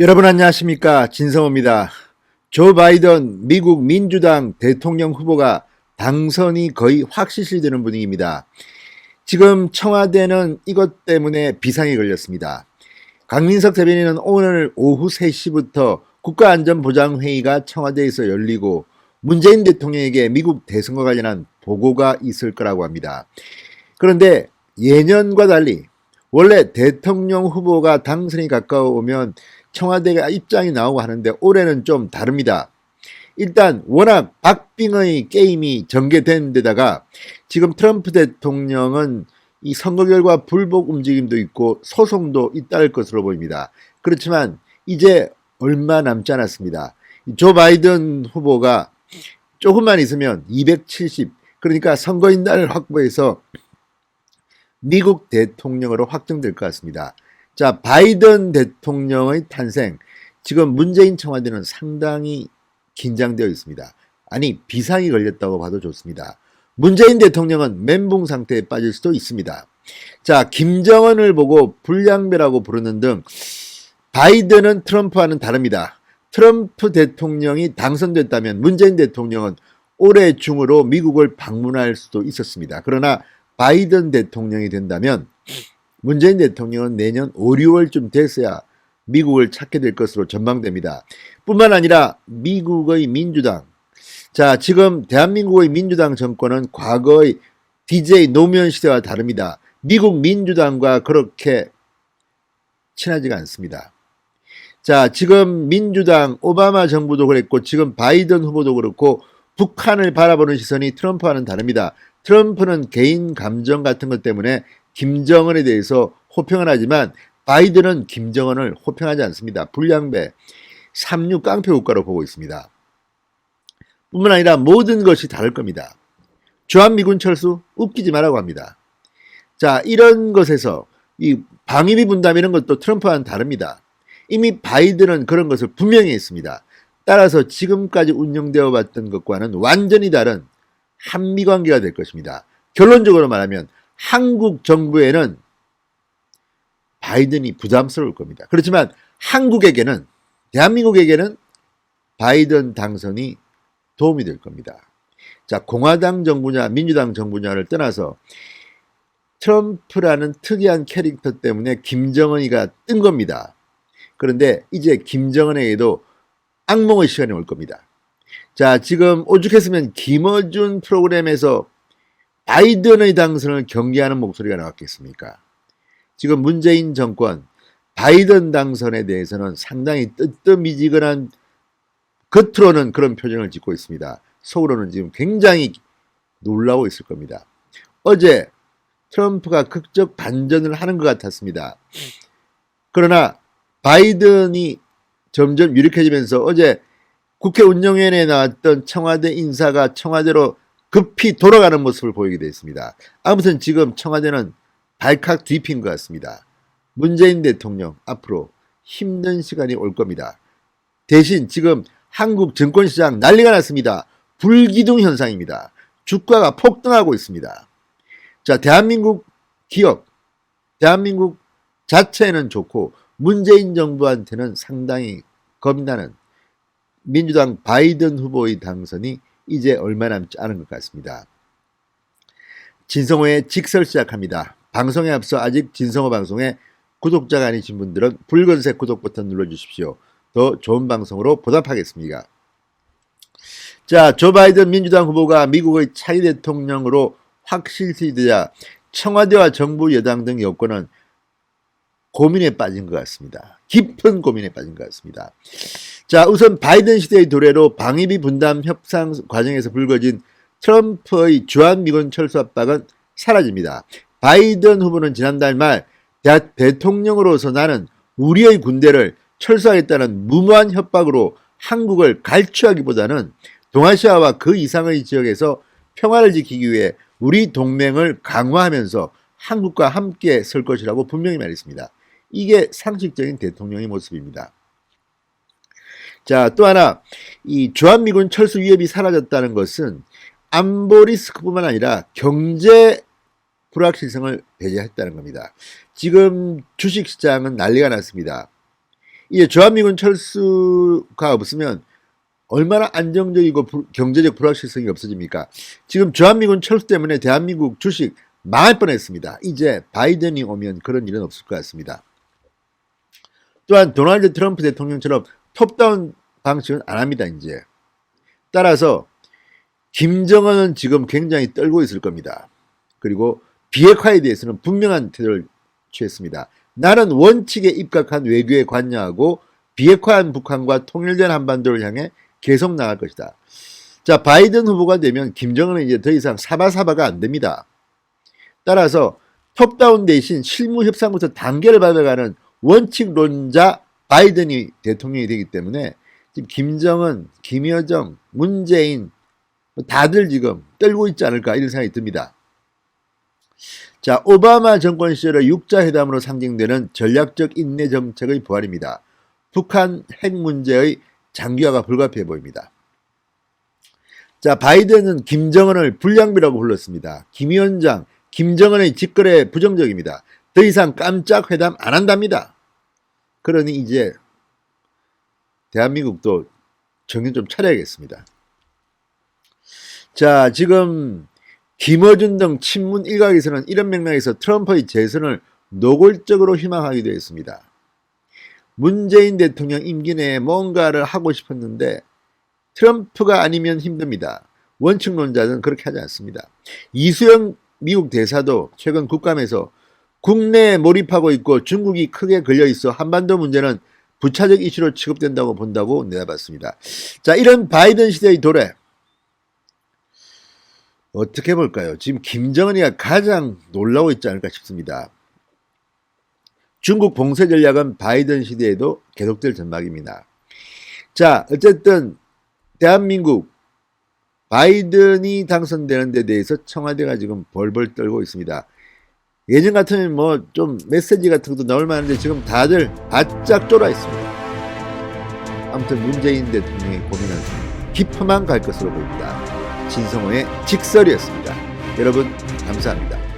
여러분 안녕하십니까, 진성호입니다. 조 바이든 미국 민주당 대통령 후보가 당선이 거의 확실시되는 분위기입니다. 지금 청와대는 이것 때문에 비상이 걸렸습니다. 강민석 대변인은 오늘 오후 3시부터 국가안전보장회의가 청와대에서 열리고 문재인 대통령에게 미국 대선과 관련한 보고가 있을 거라고 합니다. 그런데 예년과 달리 원래 대통령 후보가 당선이 가까워오면 청와대가 입장이 나오고 하는데 올해는 좀 다릅니다. 일단 워낙 박빙의 게임이 전개된 데다가 지금 트럼프 대통령은 이 선거 결과 불복 움직임도 있고 소송도 잇따를 것으로 보입니다. 그렇지만 이제 얼마 남지 않았습니다. 조 바이든 후보가 조금만 있으면 270, 그러니까 선거인단을 확보해서 미국 대통령으로 확정될 것 같습니다. 자, 바이든 대통령의 탄생, 지금 문재인 청와대는 상당히 긴장되어 있습니다. 아니, 비상이 걸렸다고 봐도 좋습니다. 문재인 대통령은 멘붕 상태에 빠질 수도 있습니다. 자, 김정은을 보고 불량배라고 부르는 등 바이든은 트럼프와는 다릅니다. 트럼프 대통령이 당선됐다면 문재인 대통령은 올해 중으로 미국을 방문할 수도 있었습니다. 그러나 바이든 대통령이 된다면 문재인 대통령은 내년 5, 6월쯤 됐어야 미국을 찾게 될 것으로 전망됩니다. 뿐만 아니라 미국의 민주당, 자, 지금 대한민국의 민주당 정권은 과거의 DJ 노무현 시대와 다릅니다. 미국 민주당과 그렇게 친하지가 않습니다. 자, 지금 민주당 오바마 정부도 그랬고 지금 바이든 후보도 그렇고 북한을 바라보는 시선이 트럼프와는 다릅니다. 트럼프는 개인 감정 같은 것 때문에 김정은에 대해서 호평을 하지만 바이든은 김정은을 호평하지 않습니다. 불량배, 삼류 깡패 국가로 보고 있습니다. 뿐만 아니라 모든 것이 다를 겁니다. 주한미군 철수 웃기지 말라고 합니다. 자, 이런 것에서 이 방위비 분담 이런 것도 트럼프와는 다릅니다. 이미 바이든은 그런 것을 분명히 했습니다. 따라서 지금까지 운영되어 왔던 것과는 완전히 다른 한미 관계가 될 것입니다. 결론적으로 말하면 한국 정부에는 바이든이 부담스러울 겁니다. 그렇지만 한국에게는, 대한민국에게는 바이든 당선이 도움이 될 겁니다. 자, 공화당 정부냐 민주당 정부냐를 떠나서 트럼프라는 특이한 캐릭터 때문에 김정은이가 뜬 겁니다. 그런데 이제 김정은에게도 악몽의 시간이 올 겁니다. 자, 지금 오죽했으면 김어준 프로그램에서 바이든의 당선을 경계하는 목소리가 나왔겠습니까? 지금 문재인 정권 바이든 당선에 대해서는 상당히 뜨뜻미지근한, 겉으로는 그런 표정을 짓고 있습니다. 속으로는 지금 굉장히 놀라고 있을 겁니다. 어제 트럼프가 극적 반전을 하는 것 같았습니다. 그러나 바이든이 점점 유력해지면서 어제 국회 운영위원회에 나왔던 청와대 인사가 청와대로 급히 돌아가는 모습을 보이게 됐습니다. 아무튼 지금 청와대는 발칵 뒤핀 것 같습니다. 문재인 대통령 앞으로 힘든 시간이 올 겁니다. 대신 지금 한국 증권시장 난리가 났습니다. 불기둥 현상입니다. 주가가 폭등하고 있습니다. 자, 대한민국 기업, 대한민국 자체는 좋고 문재인 정부한테는 상당히 겁나는 민주당 바이든 후보의 당선이 이제 얼마 남지 않은 것 같습니다. 진성호의 직설 시작합니다. 방송에 앞서 아직 진성호 방송에 구독자가 아니신 분들은 붉은색 구독 버튼 눌러주십시오. 더 좋은 방송으로 보답하겠습니다. 자, 조 바이든 민주당 후보가 미국의 차기 대통령으로 확실시되자 청와대와 정부 여당 등 여권은 고민에 빠진 것 같습니다. 깊은 고민에 빠진 것 같습니다. 자, 우선 바이든 시대의 도래로 방위비 분담 협상 과정에서 불거진 트럼프의 주한미군 철수 압박은 사라집니다. 바이든 후보는 지난달 말 대통령으로서 나는 우리의 군대를 철수하겠다는 무모한 협박으로 한국을 갈취하기보다는 동아시아와 그 이상의 지역에서 평화를 지키기 위해 우리 동맹을 강화하면서 한국과 함께 설 것이라고 분명히 말했습니다. 이게 상식적인 대통령의 모습입니다. 자, 또 하나, 이 주한미군 철수 위협이 사라졌다는 것은 안보 리스크뿐만 아니라 경제 불확실성을 배제했다는 겁니다. 지금 주식시장은 난리가 났습니다. 이제 주한미군 철수가 없으면 얼마나 안정적이고 경제적 불확실성이 없어집니까? 지금 주한미군 철수 때문에 대한민국 주식 망할 뻔했습니다. 이제 바이든이 오면 그런 일은 없을 것 같습니다. 또한 도널드 트럼프 대통령처럼 톱다운 방식은 안 합니다. 이제 따라서 김정은은 지금 굉장히 떨고 있을 겁니다. 그리고 비핵화에 대해서는 분명한 태도를 취했습니다. 나는 원칙에 입각한 외교에 관여하고 비핵화한 북한과 통일된 한반도를 향해 계속 나갈 것이다. 자, 바이든 후보가 되면 김정은은 이제 더 이상 사바사바가 안 됩니다. 따라서 톱다운 대신 실무 협상부터 단계를 밟아가는 원칙론자 바이든이 대통령이 되기 때문에 지금 김정은, 김여정, 문재인 다들 지금 떨고 있지 않을까 이런 생각이 듭니다. 자, 오바마 정권 시절의 육자회담으로 상징되는 전략적 인내 정책의 부활입니다. 북한 핵 문제의 장기화가 불가피해 보입니다. 자, 바이든은 김정은을 불량배라고 불렀습니다. 김 위원장, 김정은의 직거래 부정적입니다. 더 이상 깜짝 회담 안 한답니다. 그러니 이제 대한민국도 정신 좀 차려야겠습니다. 자, 지금 김어준 등 친문 일각에서는 이런 맥락에서 트럼프의 재선을 노골적으로 희망하기도 했습니다. 문재인 대통령 임기 내에 뭔가를 하고 싶었는데 트럼프가 아니면 힘듭니다. 원칙론자는 그렇게 하지 않습니다. 이수영 미국 대사도 최근 국감에서 국내에 몰입하고 있고 중국이 크게 걸려있어 한반도 문제는 부차적 이슈로 취급된다고 본다고 내다봤습니다. 자, 이런 바이든 시대의 도래 어떻게 볼까요? 지금 김정은이가 가장 놀라고 있지 않을까 싶습니다. 중국 봉쇄 전략은 바이든 시대에도 계속될 전망입니다. 자, 어쨌든 대한민국 바이든이 당선되는 데 대해서 청와대가 지금 벌벌 떨고 있습니다. 예전 같으면 뭐 좀 메시지 같은 것도 나올 만한데 지금 다들 바짝 쫄아 있습니다. 아무튼 문재인 대통령의 고민은 깊어만 갈 것으로 보입니다. 진성호의 직설이었습니다. 여러분 감사합니다.